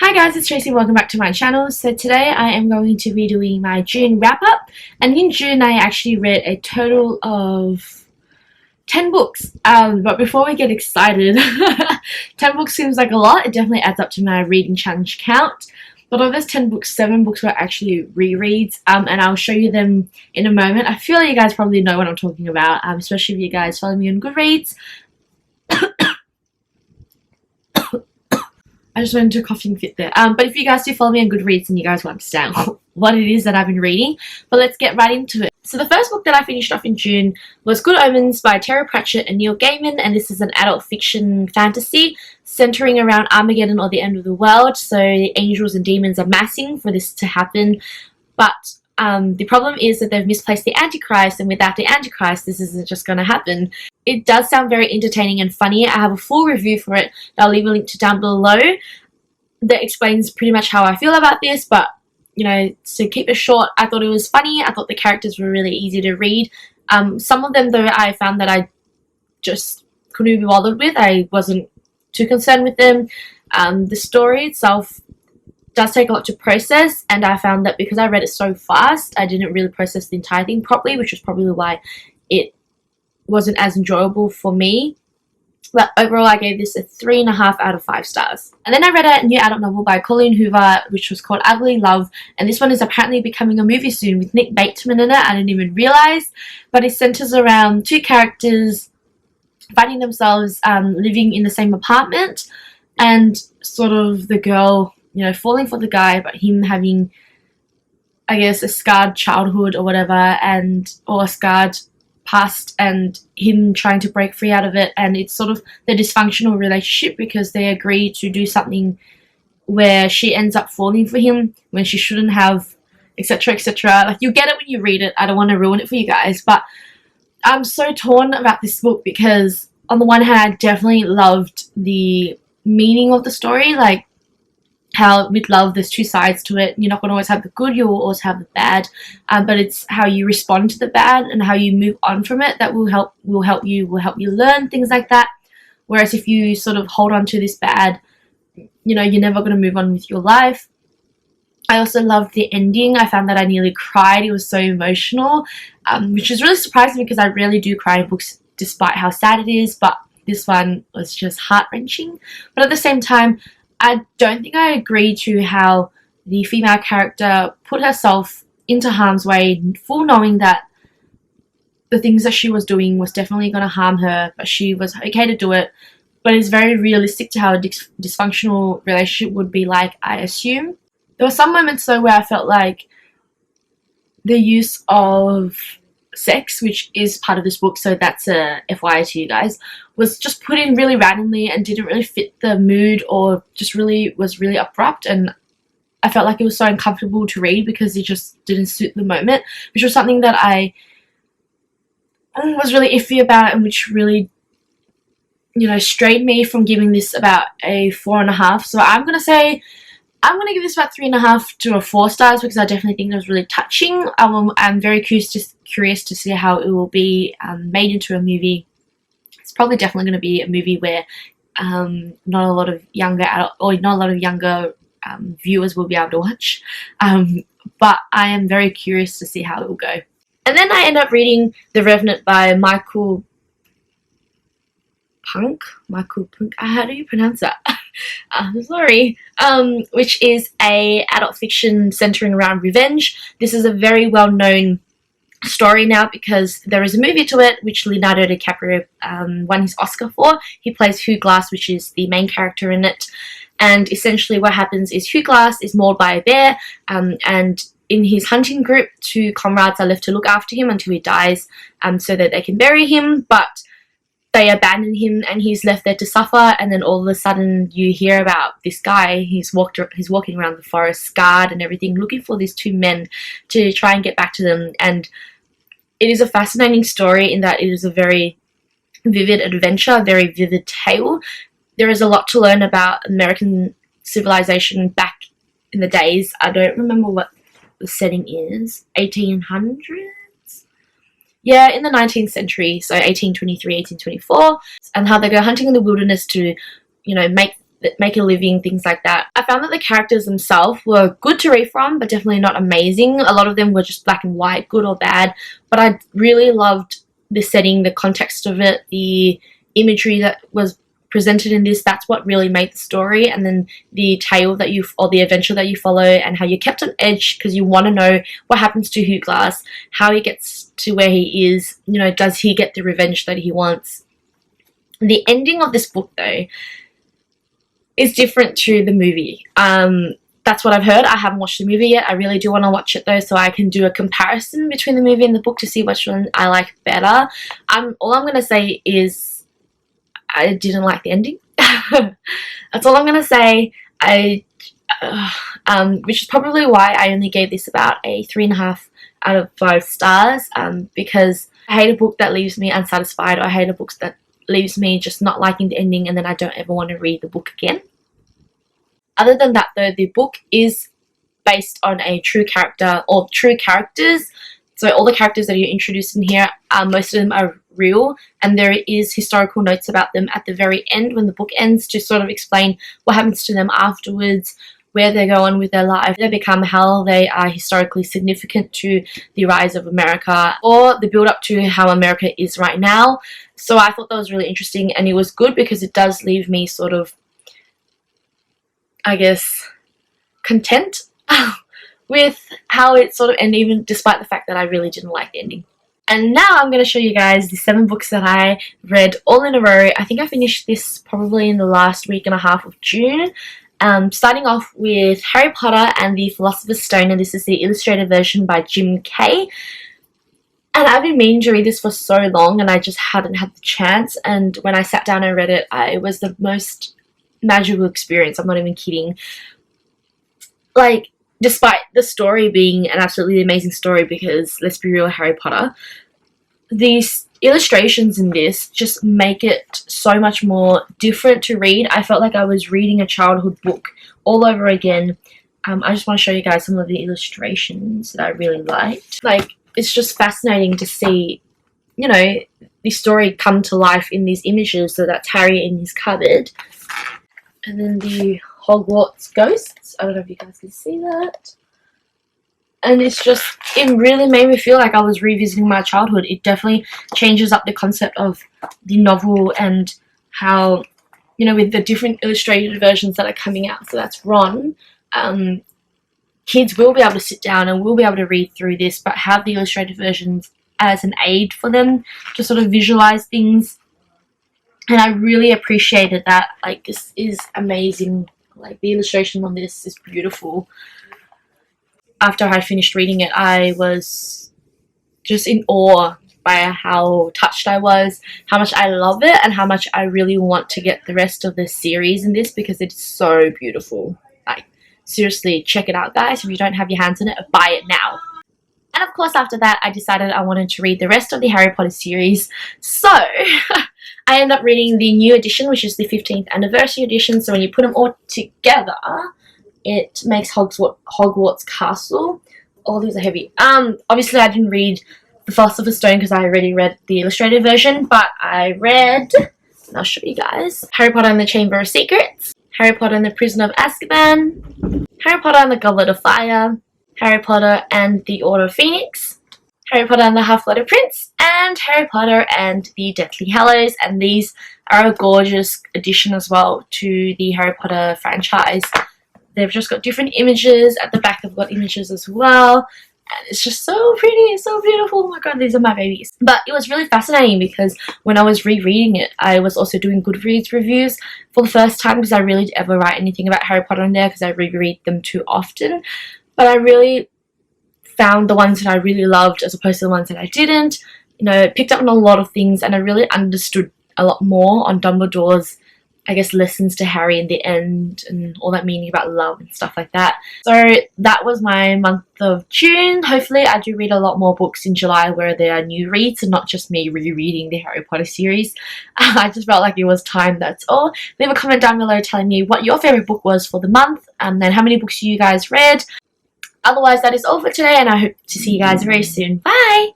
Hi guys, it's Tracy. Welcome back to my channel. So today I am going to be doing my June wrap up, and in June I actually read a total of 10 books. But before we get excited, 10 books seems like a lot. It definitely adds up to my reading challenge count. But of those 10 books, 7 books were actually rereads, and I'll show you them in a moment. I feel like you guys probably know what I'm talking about, especially if you guys follow me on Goodreads. I just went into a coughing fit there. But if you guys do follow me on Goodreads, then you guys will understand what it is that I've been reading. But let's get right into it. So the first book that I finished off in June was Good Omens by Terry Pratchett and Neil Gaiman, and this is an adult fiction fantasy centering around Armageddon or the end of the world. So angels and demons are massing for this to happen, but the problem is that they've misplaced the Antichrist, and without the Antichrist, this isn't just going to happen. It does sound very entertaining and funny. I have a full review for it that I'll leave a link to down below that explains pretty much how I feel about this, but you know, to keep it short, I thought it was funny. I thought the characters were really easy to read. Some of them, though, I found that I just couldn't be bothered with. I wasn't too concerned with them. The story itself does take a lot to process, and I found that because I read it so fast, I didn't really process the entire thing properly, which was probably why it wasn't as enjoyable for me. But overall, I gave this a 3.5 out of 5 stars. And then I read a new adult novel by Colleen Hoover, which was called Ugly Love, and this one is apparently becoming a movie soon with Nick Bateman in it. I didn't even realize, but it centers around 2 characters finding themselves living in the same apartment, and sort of the girl, you know, falling for the guy, but him having, I guess, a scarred childhood or whatever, or a scarred past, and him trying to break free out of it. And it's sort of the dysfunctional relationship because they agree to do something where she ends up falling for him when she shouldn't have, etc, etc. Like, you get it when you read it. I don't want to ruin it for you guys, but I'm so torn about this book because on the one hand, I definitely loved the meaning of the story, like how with love there's 2 sides to it. You're not going to always have the good, you'll always have the bad, but it's how you respond to the bad and how you move on from it that will help you learn things like that. Whereas if you sort of hold on to this bad, you know, you're never going to move on with your life. I also loved the ending. I found that I nearly cried. It was so emotional, which is really surprising because I rarely do cry in books despite how sad it is, but this one was just heart-wrenching. But at the same time, I don't think I agree to how the female character put herself into harm's way, full knowing that the things that she was doing was definitely going to harm her, but she was okay to do it. But it's very realistic to how a dysfunctional relationship would be like, I assume. There were some moments, though, where I felt like the use of sex, which is part of this book, so that's a FYI to you guys, was just put in really randomly and didn't really fit the mood, or just was really abrupt, and I felt like it was so uncomfortable to read because it just didn't suit the moment, which was something that I was really iffy about, and which really, you know, strayed me from giving this about a 4.5. So I'm going to give this about 3.5 to 4 stars because I definitely think it was really touching. I'm very curious to see how it will be made into a movie. It's probably definitely going to be a movie where not a lot of younger viewers will be able to watch. But I am very curious to see how it will go. And then I end up reading The Revenant by Michael Punk. How do you pronounce that? I'm sorry. Which is a adult fiction centering around revenge. This is a very well-known story now because there is a movie to it which Leonardo DiCaprio won his Oscar for. He plays Hugh Glass, which is the main character in it. And essentially what happens is Hugh Glass is mauled by a bear, and in his hunting group, 2 comrades are left to look after him until he dies, so that they can bury him, but they abandon him and he's left there to suffer. And then all of a sudden you hear about this guy. He's walking around the forest scarred and everything, looking for these 2 men to try and get back to them. And it is a fascinating story in that it is a very vivid adventure, a very vivid tale. There is a lot to learn about American civilization back in the days. I don't remember what the setting is. 1800s? Yeah, in the 19th century, so 1823, 1824, and how they go hunting in the wilderness to, you know, make make a living, things like that. I found that the characters themselves were good to read from, but definitely not amazing. A lot of them were just black and white, good or bad, but I really loved the setting, the context of it, the imagery that was presented in this. That's what really made the story, and then the tale that or the adventure that you follow, and how you're kept on edge because you want to know what happens to Hugh Glass, how he gets to where he is, you know, does he get the revenge that he wants. The ending of this book, though, is different to the movie. That's what I've heard. I haven't watched the movie yet. I really do want to watch it though, so I can do a comparison between the movie and the book to see which one I like better. All I'm going to say is I didn't like the ending. That's all I'm going to say. Which is probably why I only gave this about a 3.5 out of 5 stars, because I hate a book that leaves me unsatisfied, or I hate a book that leaves me just not liking the ending and then I don't ever want to read the book again. Other than that though, the book is based on a true character, or true characters. So all the characters that you're introduced in here, most of them are real, and there is historical notes about them at the very end when the book ends to sort of explain what happens to them afterwards, where they go on with their life, they become, how they are historically significant to the rise of America, or the build up to how America is right now. So I thought that was really interesting, and it was good because it does leave me sort of, I guess, content with how it sort of ended, even despite the fact that I really didn't like the ending. And now I'm going to show you guys the 7 books that I read all in a row. I think I finished this probably in the last week and a half of June. Starting off with Harry Potter and the Philosopher's Stone, and this is the illustrated version by Jim Kay. And I've been meaning to read this for so long, and I just hadn't had the chance, and when I sat down and read it, it was the most magical experience. I'm not even kidding. Like, despite the story being an absolutely amazing story, because let's be real, Harry Potter, these illustrations in this just make it so much more different to read. I felt like I was reading a childhood book all over again. I just want to show you guys some of the illustrations that I really liked. Like, it's just fascinating to see, you know, the story come to life in these images. So that's Harry in his cupboard. And then the Hogwarts ghosts. I don't know if you guys can see that. And it's just, it really made me feel like I was revisiting my childhood. It definitely changes up the concept of the novel and how, you know, with the different illustrated versions that are coming out. So that's Ron. Kids will be able to sit down and will be able to read through this, but have the illustrated versions as an aid for them to sort of visualize things. And I really appreciated that. Like, this is amazing. Like, the illustration on this is beautiful. After I finished reading it, I was just in awe by how touched I was, how much I love it, and how much I really want to get the rest of the series in this, because it's so beautiful. Like, seriously, check it out, guys. If you don't have your hands on it, buy it now. And of course, after that, I decided I wanted to read the rest of the Harry Potter series. So I ended up reading the new edition, which is the 15th anniversary edition. So when you put them all together, it makes Hogwarts Castle. All these are heavy. Obviously, I didn't read the Philosopher's Stone because I already read the illustrated version, but I read, and I'll show you guys, Harry Potter and the Chamber of Secrets, Harry Potter and the Prisoner of Azkaban, Harry Potter and the Goblet of Fire, Harry Potter and the Order of Phoenix, Harry Potter and the Half-Blood Prince, and Harry Potter and the Deathly Hallows. And these are a gorgeous addition as well to the Harry Potter franchise. They've just got different images. At the back they've got images as well. And it's just so pretty, it's so beautiful. Oh my god, these are my babies. But it was really fascinating because when I was rereading it, I was also doing Goodreads reviews for the first time, because I really ever write anything about Harry Potter in there because I reread them too often. But I really found the ones that I really loved as opposed to the ones that I didn't. You know, picked up on a lot of things, and I really understood a lot more on Dumbledore's, I guess, lessons to Harry in the end, and all that meaning about love and stuff like that. So that was my month of June. Hopefully I do read a lot more books in July where there are new reads and not just me rereading the Harry Potter series. I just felt like it was time, that's all. Leave a comment down below telling me what your favourite book was for the month, and then how many books you guys read. Otherwise, that is all for today, and I hope to see you guys very soon. Bye!